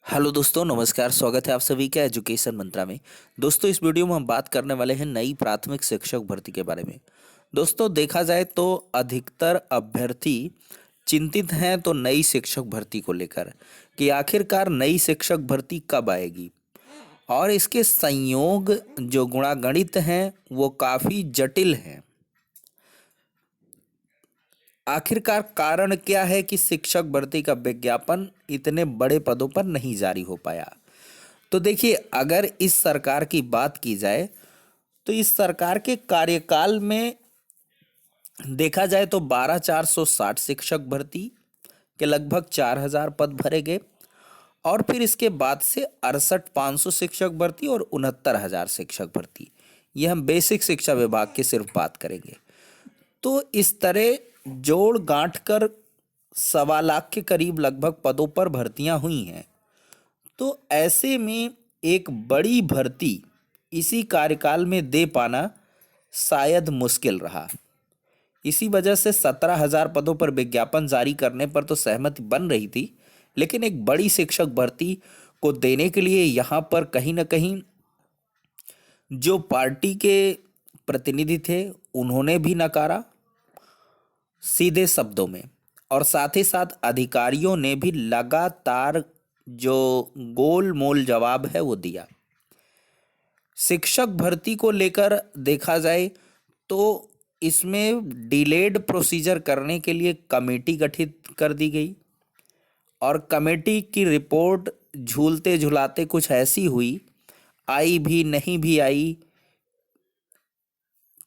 Hello दोस्तों, नमस्कार। स्वागत है आप सभी का एजुकेशन मंत्रा में। दोस्तों, इस वीडियो में हम बात करने वाले हैं नई प्राथमिक शिक्षक भर्ती के बारे में। दोस्तों, देखा जाए तो अधिकतर अभ्यर्थी चिंतित हैं तो नई शिक्षक भर्ती को लेकर कि आखिरकार नई शिक्षक भर्ती कब आएगी। और इसके संयोग जो गुणागणित हैं वो काफ़ी जटिल हैं। आखिरकार कारण क्या है कि शिक्षक भर्ती का विज्ञापन इतने बड़े पदों पर नहीं जारी हो पाया। तो देखिए, अगर इस सरकार की बात की जाए तो इस सरकार के कार्यकाल में देखा जाए तो 12,460 शिक्षक भर्ती के लगभग 4,000 पद भरे गए। और फिर इसके बाद से 68,500 शिक्षक भर्ती और 69,000 शिक्षक भर्ती। ये हम बेसिक शिक्षा विभाग की सिर्फ बात करेंगे। तो इस तरह जोड़ गांठ कर 1.25 लाख के करीब लगभग पदों पर भर्तियां हुई हैं। तो ऐसे में एक बड़ी भर्ती इसी कार्यकाल में दे पाना शायद मुश्किल रहा। इसी वजह से 17,000 पदों पर विज्ञापन जारी करने पर तो सहमति बन रही थी, लेकिन एक बड़ी शिक्षक भर्ती को देने के लिए यहाँ पर कहीं ना कहीं जो पार्टी के प्रतिनिधि थे उन्होंने भी नकारा सीधे शब्दों में। और साथ ही साथ अधिकारियों ने भी लगातार जो गोल मोल जवाब है वो दिया। शिक्षक भर्ती को लेकर देखा जाए तो इसमें डिलेड प्रोसीजर करने के लिए कमेटी गठित कर दी गई। और कमेटी की रिपोर्ट झूलते झुलाते कुछ ऐसी हुई, आई भी नहीं भी आई,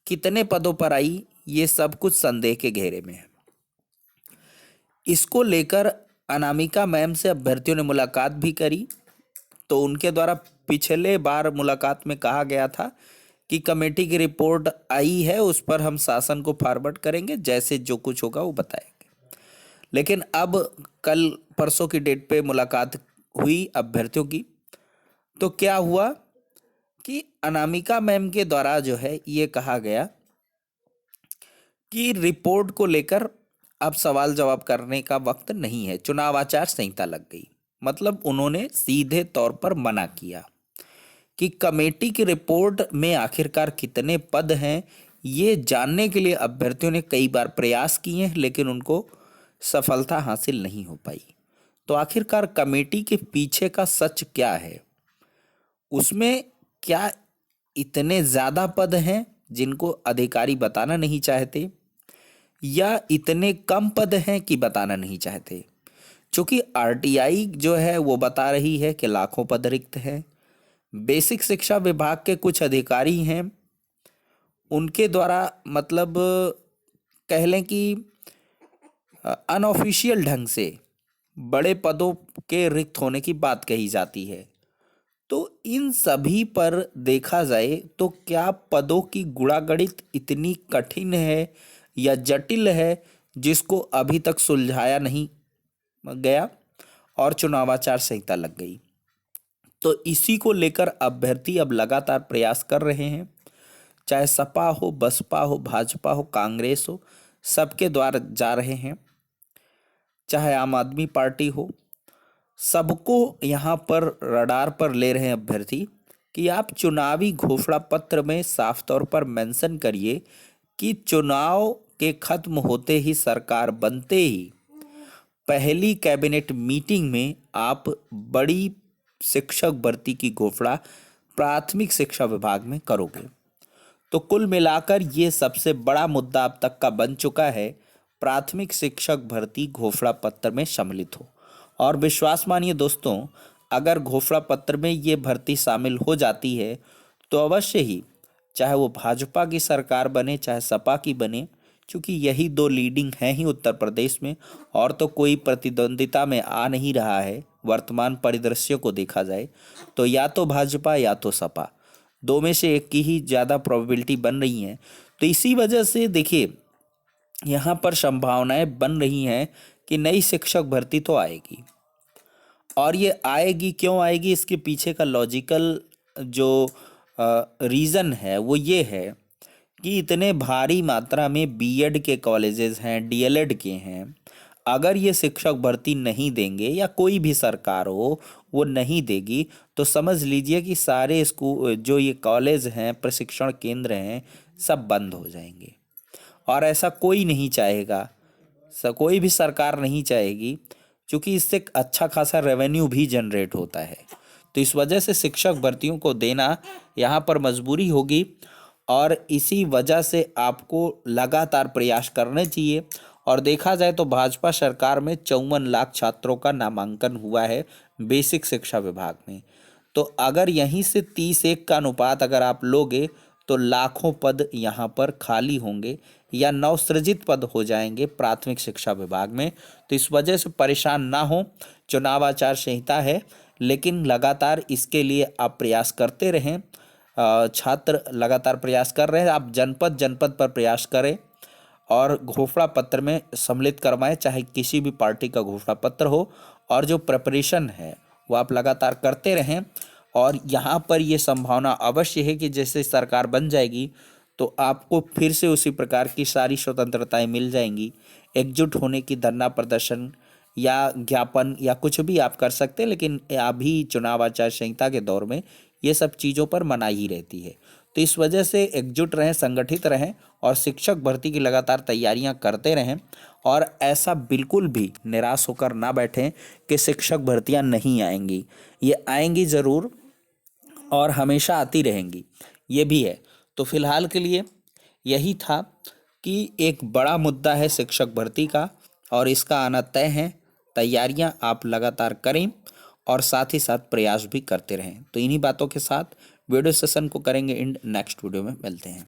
कितने पदों पर आई ये सब कुछ संदेह के घेरे में है। इसको लेकर अनामिका मैम से अभ्यर्थियों ने मुलाकात भी करी। तो उनके द्वारा पिछले बार मुलाकात में कहा गया था कि कमेटी की रिपोर्ट आई है, उस पर हम शासन को फॉरवर्ड करेंगे, जैसे जो कुछ होगा वो बताएंगे। लेकिन अब कल परसों की डेट पे मुलाकात हुई अभ्यर्थियों की। तो क्या हुआ कि अनामिका मैम के द्वारा जो है ये कहा गया कि रिपोर्ट को लेकर अब सवाल जवाब करने का वक्त नहीं है, चुनाव आचार संहिता लग गई। मतलब उन्होंने सीधे तौर पर मना किया कि कमेटी की रिपोर्ट में आखिरकार कितने पद हैं ये जानने के लिए अभ्यर्थियों ने कई बार प्रयास किए हैं, लेकिन उनको सफलता हासिल नहीं हो पाई। तो आखिरकार कमेटी के पीछे का सच क्या है, उसमें क्या इतने ज़्यादा पद हैं जिनको अधिकारी बताना नहीं चाहते, या इतने कम पद हैं कि बताना नहीं चाहते। क्योंकि आरटीआई जो है वो बता रही है कि लाखों पद रिक्त हैं। बेसिक शिक्षा विभाग के कुछ अधिकारी हैं, उनके द्वारा मतलब कह लें कि अनऑफिशियल ढंग से बड़े पदों के रिक्त होने की बात कही जाती है। तो इन सभी पर देखा जाए तो क्या पदों की गुणागणित इतनी कठिन है या जटिल है जिसको अभी तक सुलझाया नहीं गया और चुनाव आचार संहिता लग गई। तो इसी को लेकर अभ्यर्थी अब लगातार प्रयास कर रहे हैं, चाहे सपा हो, बसपा हो, भाजपा हो, कांग्रेस हो, सबके द्वार जा रहे हैं, चाहे आम आदमी पार्टी हो, सबको यहाँ पर रडार पर ले रहे हैं अभ्यर्थी कि आप चुनावी घोषणा पत्र में साफ तौर पर मेंशन करिए कि चुनाव के खत्म होते ही, सरकार बनते ही पहली कैबिनेट मीटिंग में आप बड़ी शिक्षक भर्ती की घोषणा प्राथमिक शिक्षा विभाग में करोगे। तो कुल मिलाकर ये सबसे बड़ा मुद्दा अब तक का बन चुका है, प्राथमिक शिक्षक भर्ती घोषणा पत्र में सम्मिलित हो। और विश्वास मानिए दोस्तों, अगर घोषणा पत्र में ये भर्ती शामिल हो जाती है तो अवश्य ही, चाहे वो भाजपा की सरकार बने चाहे सपा की बने, क्योंकि यही दो लीडिंग हैं ही उत्तर प्रदेश में, और तो कोई प्रतिद्वंदिता में आ नहीं रहा है। वर्तमान परिदृश्य को देखा जाए तो या तो भाजपा या तो सपा, दो में से एक की ही ज़्यादा प्रोबेबिलिटी बन रही है। तो इसी वजह से देखिए, यहाँ पर संभावनाएं बन रही हैं कि नई शिक्षक भर्ती तो आएगी। और ये आएगी क्यों आएगी, इसके पीछे का लॉजिकल जो रीज़न है वो ये है कि इतने भारी मात्रा में बीएड के कॉलेजेस हैं, डीएलएड के हैं, अगर ये शिक्षक भर्ती नहीं देंगे या कोई भी सरकार हो वो नहीं देगी तो समझ लीजिए कि सारे स्कूल जो ये कॉलेज हैं प्रशिक्षण केंद्र हैं सब बंद हो जाएंगे। और ऐसा कोई नहीं चाहेगा, कोई भी सरकार नहीं चाहेगी, क्योंकि इससे एक अच्छा खासा रेवेन्यू भी जनरेट होता है। तो इस वजह से शिक्षक भर्तियों को देना यहाँ पर मजबूरी होगी और इसी वजह से आपको लगातार प्रयास करने चाहिए। और देखा जाए तो भाजपा सरकार में 54 लाख छात्रों का नामांकन हुआ है बेसिक शिक्षा विभाग में। तो अगर यहीं से 30-1 का अनुपात अगर आप लोगे तो लाखों पद यहाँ पर खाली होंगे या नवसृजित पद हो जाएंगे प्राथमिक शिक्षा विभाग में। तो इस वजह से परेशान ना हो, चुनाव आचार संहिता है लेकिन लगातार इसके लिए आप प्रयास करते रहें। छात्र लगातार प्रयास कर रहे हैं, आप जनपद जनपद पर प्रयास करें और घोषणा पत्र में सम्मिलित करवाएं, चाहे किसी भी पार्टी का घोषणा पत्र हो। और जो प्रिपरेशन है वो आप लगातार करते रहें। और यहाँ पर ये संभावना अवश्य है कि जैसे सरकार बन जाएगी तो आपको फिर से उसी प्रकार की सारी स्वतंत्रताएं मिल जाएंगी। एकजुट होने की, धरना प्रदर्शन या ज्ञापन या कुछ भी आप कर सकते हैं, लेकिन अभी चुनाव आचार संहिता के दौर में ये सब चीज़ों पर मनाही ही रहती है। तो इस वजह से एकजुट रहें, संगठित रहें और शिक्षक भर्ती की लगातार तैयारियां करते रहें। और ऐसा बिल्कुल भी निराश होकर ना बैठें कि शिक्षक भर्तियां नहीं आएंगी, ये आएंगी ज़रूर और हमेशा आती रहेंगी, ये भी है। तो फिलहाल के लिए यही था कि एक बड़ा मुद्दा है शिक्षक भर्ती का और इसका आना तय है। तैयारियां आप लगातार करें और साथ ही साथ प्रयास भी करते रहें। तो इन्हीं बातों के साथ वीडियो सेशन को करेंगे एंड, नेक्स्ट वीडियो में मिलते हैं।